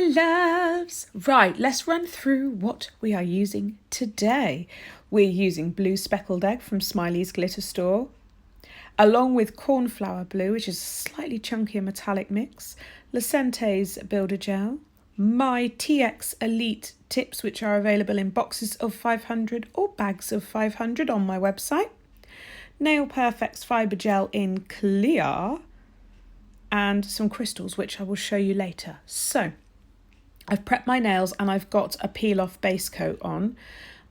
loves. Right, let's run through what we are using today. We're using blue speckled egg from Smiley's Glitter Store, along with cornflower blue, which is a slightly chunky and metallic mix, Lecente's Builder Gel, my TX Elite tips, which are available in boxes of 500 or bags of 500 on my website, Nail Perfect's Fibre Gel in clear, and some crystals, which I will show you later. So I've prepped my nails and I've got a peel off base coat on.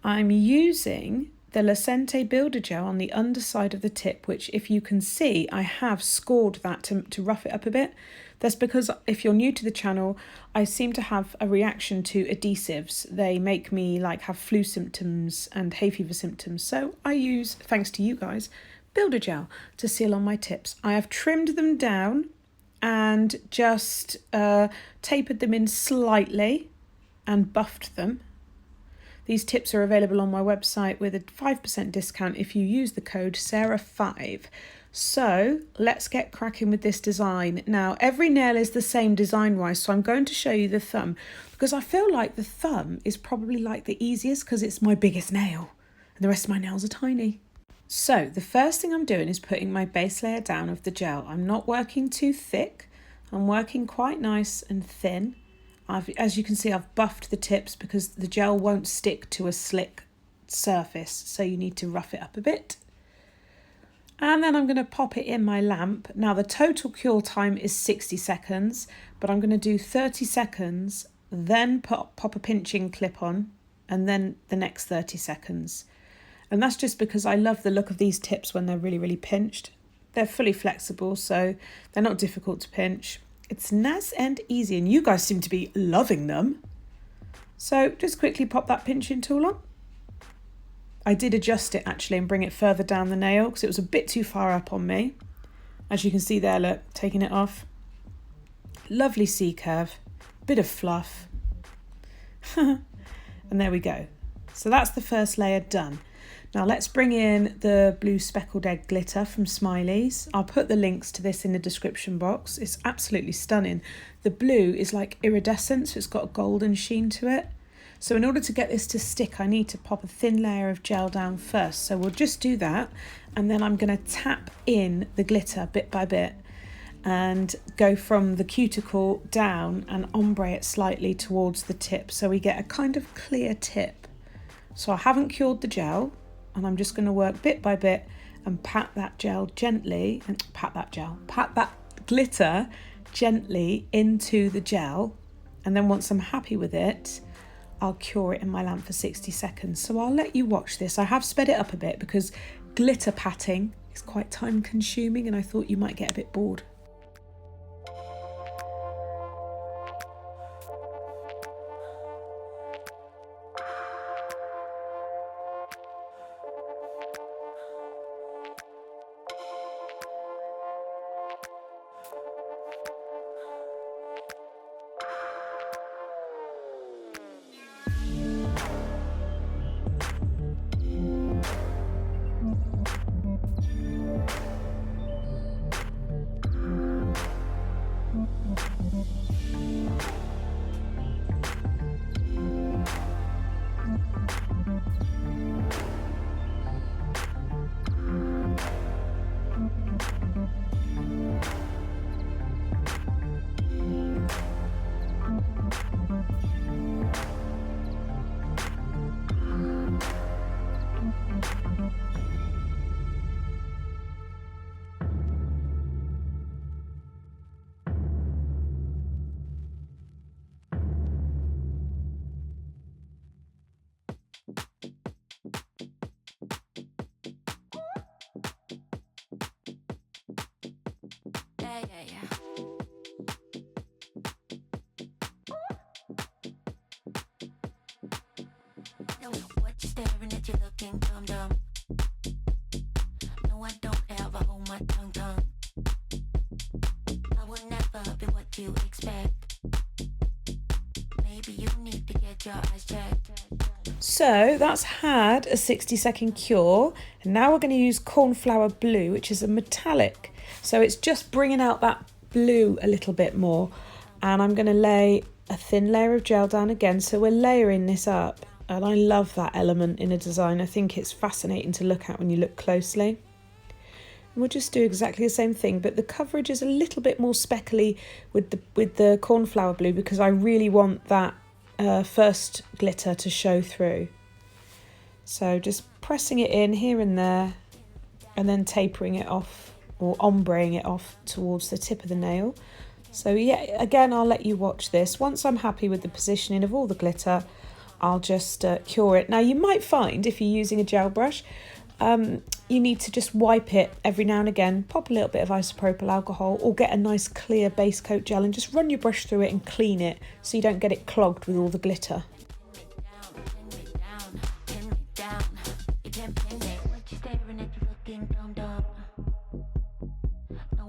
I'm using the Lecente Builder Gel on the underside of the tip, which, if you can see, I have scored that to rough it up a bit. That's because if you're new to the channel, I seem to have a reaction to adhesives. They make me have flu symptoms and hay fever symptoms. So I use, thanks to you guys, Builder Gel to seal on my tips. I have trimmed them down and just tapered them in slightly and buffed them. These tips are available on my website with a 5% discount if you use the code Sarah5. So let's get cracking with this design. Now, every nail is the same design-wise, so I'm going to show you the thumb because I feel like the thumb is probably the easiest because it's my biggest nail and the rest of my nails are tiny. So the first thing I'm doing is putting my base layer down of the gel. I'm not working too thick. I'm working quite nice and thin. As you can see, I've buffed the tips because the gel won't stick to a slick surface, so you need to rough it up a bit. And then I'm going to pop it in my lamp. Now the total cure time is 60 seconds, but I'm going to do 30 seconds, then pop a pinching clip on, and then the next 30 seconds. And that's just because I love the look of these tips when they're really, really pinched. They're fully flexible, so they're not difficult to pinch. It's nice and easy, and you guys seem to be loving them. So just quickly pop that pinching tool on. I did adjust it actually and bring it further down the nail because it was a bit too far up on me. As you can see there, look, taking it off. Lovely C-curve, bit of fluff. And there we go. So that's the first layer done. Now let's bring in the blue speckled egg glitter from Smiley's. I'll put the links to this in the description box. It's absolutely stunning. The blue is like iridescent, so it's got a golden sheen to it. So in order to get this to stick, I need to pop a thin layer of gel down first. So we'll just do that. And then I'm going to tap in the glitter bit by bit and go from the cuticle down and ombre it slightly towards the tip. So we get a kind of clear tip. So I haven't cured the gel. And I'm just going to work bit by bit and pat that glitter gently into the gel. And then once I'm happy with it, I'll cure it in my lamp for 60 seconds. So I'll let you watch this. I have sped it up a bit because glitter patting is quite time consuming and I thought you might get a bit bored. Yeah. No, what you staring at, you looking dumb. No, I don't ever hold my tongue. I will never be what you expect. Maybe you need to get your eyes checked. So that's had a 60-second cure, and now we're going to use cornflower blue, which is a metallic. So it's just bringing out that blue a little bit more, and I'm going to lay a thin layer of gel down again. So we're layering this up, and I love that element in a design. I think it's fascinating to look at when you look closely. And we'll just do exactly the same thing, but the coverage is a little bit more speckly with the cornflower blue because I really want that first glitter to show through. So just pressing it in here and there, and then tapering it off or ombreing it off towards the tip of the nail. So yeah, again, I'll let you watch this. Once I'm happy with the positioning of all the glitter, I'll just cure it. Now you might find if you're using a gel brush, you need to just wipe it every now and again, pop a little bit of isopropyl alcohol or get a nice clear base coat gel and just run your brush through it and clean it so you don't get it clogged with all the glitter.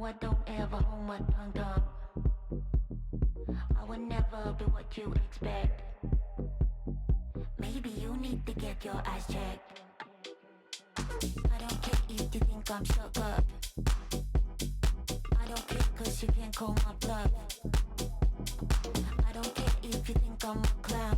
I don't ever hold my tongue down. I will never be what you expect. Maybe you need to get your eyes checked. I don't care if you think I'm stuck up. I don't care cause you can't call my bluff. I don't care if you think I'm a clown.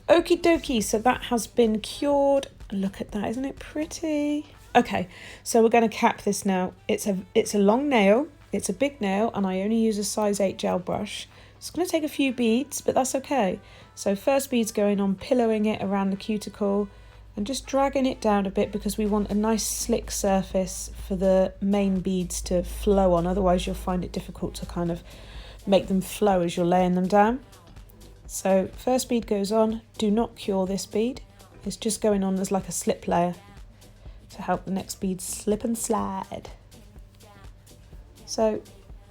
Okie dokie, so that has been cured. Look at that, isn't it pretty? Okay, so we're going to cap this now. It's a long nail, it's a big nail, and I only use a size 8 gel brush. It's going to take a few beads, but that's okay. So first bead's going on, pillowing it around the cuticle and just dragging it down a bit because we want a nice slick surface for the main beads to flow on. Otherwise you'll find it difficult to kind of make them flow as you're laying them down. So first bead goes on, do not cure this bead. It's just going on as like a slip layer to help the next bead slip and slide. So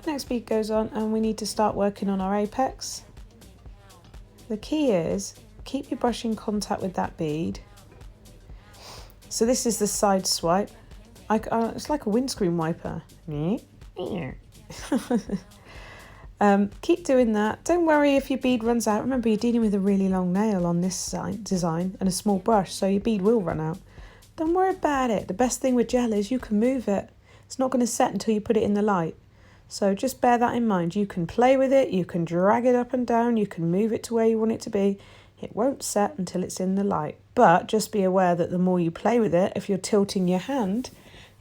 next bead goes on and we need to start working on our apex. The key is keep your brush in contact with that bead. So this is the side swipe. It's like a windscreen wiper. Keep doing that. Don't worry if your bead runs out. Remember, you're dealing with a really long nail on this design and a small brush, so your bead will run out. Don't worry about it. The best thing with gel is you can move it. It's not going to set until you put it in the light. So just bear that in mind. You can play with it, you can drag it up and down, you can move it to where you want it to be. It won't set until it's in the light. But just be aware that the more you play with it, if you're tilting your hand,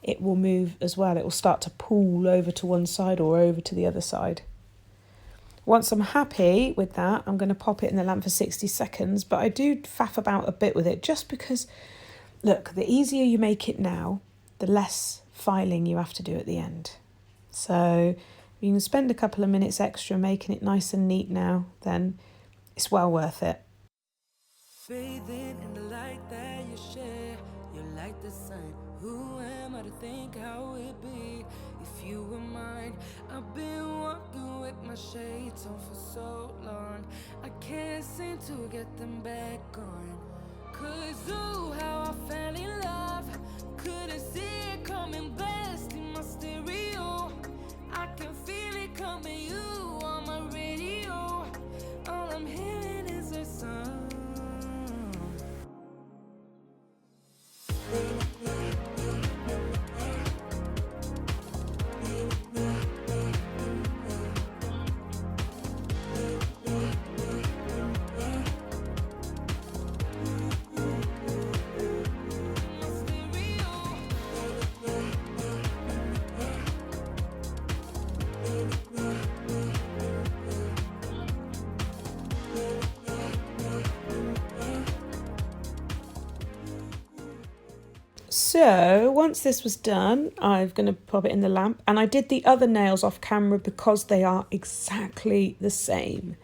it will move as well. It will start to pull over to one side or over to the other side. Once I'm happy with that, I'm going to pop it in the lamp for 60 seconds. But I do faff about a bit with it just because, look, the easier you make it now, the less filing you have to do at the end. So you can spend a couple of minutes extra making it nice and neat now, then it's well worth it. Bathing in the light that you share, you're like the sun. Who am I to think how it be if you were mine? I've been walking with my shades on for so long, I can't seem to get them back on. 'Cause ooh, how I fell in love, couldn't see it coming, blasting my stereo. I can feel it coming, you on my radio. All I'm hearing is a song. So once this was done, I'm going to pop it in the lamp, and I did the other nails off camera because they are exactly the same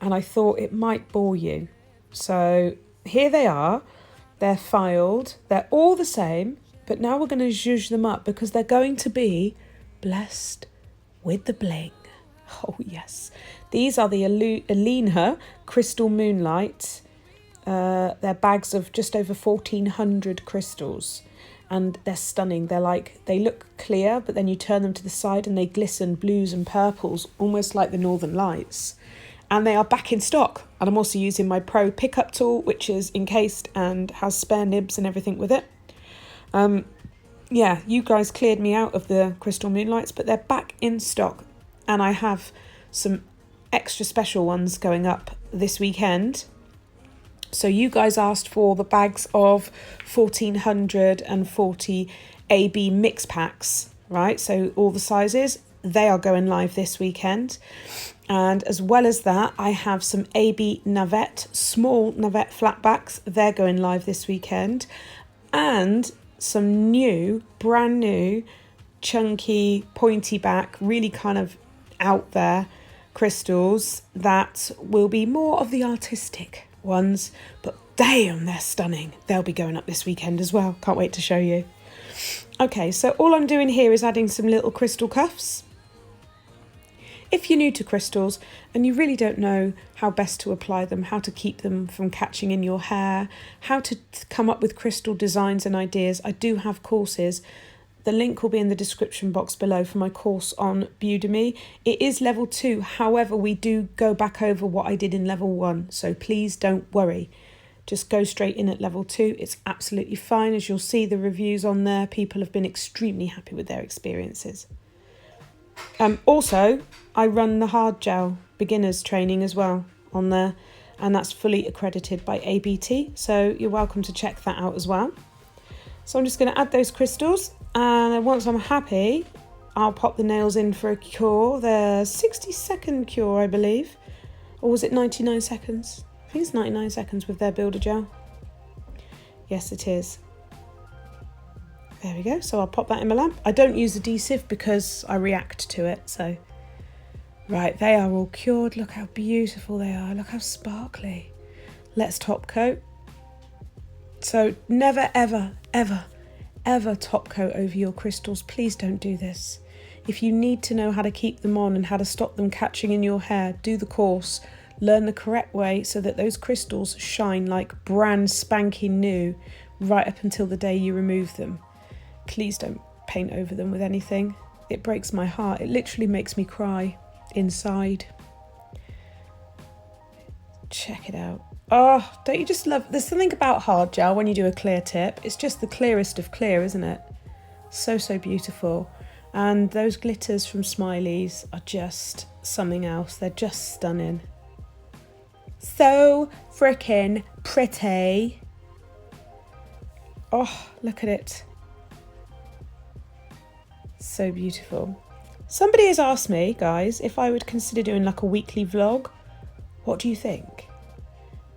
and I thought it might bore you. So here they are, they're filed, they're all the same, but now we're going to zhuzh them up because they're going to be blessed with the bling. Oh yes, these are the Alina Crystal Moonlight. They're bags of just over 1,400 crystals, and they're stunning. They look clear, but then you turn them to the side and they glisten blues and purples, almost like the Northern Lights. And they are back in stock. And I'm also using my Pro pickup tool, which is encased and has spare nibs and everything with it. Yeah, you guys cleared me out of the Crystal Moonlights, but they're back in stock. And I have some extra special ones going up this weekend. So you guys asked for the bags of 1440 AB mix packs, right? So all the sizes, they are going live this weekend. And as well as that, I have some AB Navette, small Navette flatbacks. They're going live this weekend. And some new, brand new, chunky, pointy back, really kind of out there crystals that will be more of the artistic ones. But damn, they're stunning. They'll be going up this weekend as well. Can't wait to show you. Okay, so all I'm doing here is adding some little crystal cuffs. If you're new to crystals and you really don't know how best to apply them, how to keep them from catching in your hair, how to come up with crystal designs and ideas, I do have courses. The link will be in the description box below for my course on Udemy. It is level 2, however, we do go back over what I did in level 1, so please don't worry. Just go straight in at level 2. It's absolutely fine. As you'll see the reviews on there, people have been extremely happy with their experiences. Also, I run the hard gel beginners training as well on there, and that's fully accredited by ABT, so you're welcome to check that out as well. So I'm just going to add those crystals, and once I'm happy, I'll pop the nails in for a cure. The 60-second cure, I believe, or was it 99 seconds? I think it's 99 seconds with their builder gel. Yes, it is. There we go. So I'll pop that in my lamp. I don't use adhesive because I react to it. So, right, they are all cured. Look how beautiful they are. Look how sparkly. Let's top coat. So never, ever, ever, ever top coat over your crystals. Please don't do this. If you need to know how to keep them on and how to stop them catching in your hair, do the course. Learn the correct way so that those crystals shine like brand spanking new right up until the day you remove them. Please don't paint over them with anything. It breaks my heart. It literally makes me cry inside. Check it out. Oh, don't you just love... There's something about hard gel when you do a clear tip. It's just the clearest of clear, isn't it? So, so beautiful. And those glitters from Smiley's are just something else. They're just stunning. So freaking pretty. Oh, look at it. So beautiful. Somebody has asked me, guys, if I would consider doing like a weekly vlog. What do you think?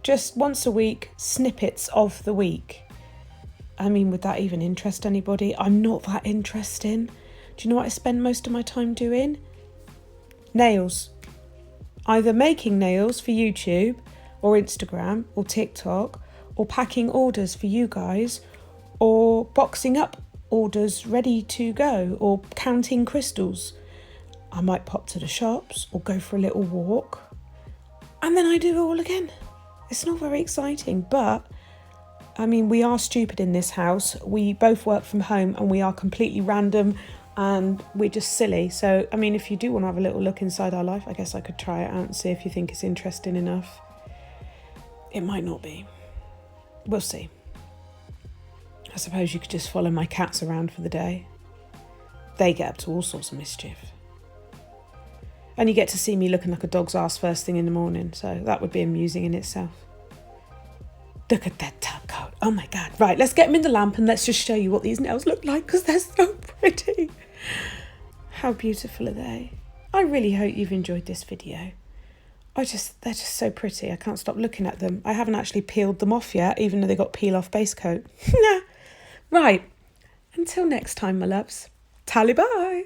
Just once a week, snippets of the week. I mean, would that even interest anybody? I'm not that interesting. Do you know what I spend most of my time doing? Nails. Either making nails for YouTube or Instagram or TikTok, or packing orders for you guys, or boxing up orders ready to go, or counting crystals. I might pop to the shops or go for a little walk, and then I do it all again. It's not very exciting, but I mean, we are stupid in this house. We both work from home and we are completely random and we're just silly. So, I mean, if you do want to have a little look inside our life, I guess I could try it out and see if you think it's interesting enough. It might not be. We'll see. I suppose you could just follow my cats around for the day. They get up to all sorts of mischief. And you get to see me looking like a dog's ass first thing in the morning, so that would be amusing in itself. Look at that top coat. Oh my God. Right, let's get them in the lamp and let's just show you what these nails look like because they're so pretty. How beautiful are they? I really hope you've enjoyed this video. They're just so pretty. I can't stop looking at them. I haven't actually peeled them off yet, even though they got peel off base coat. Right. Until next time, my loves. Tally bye.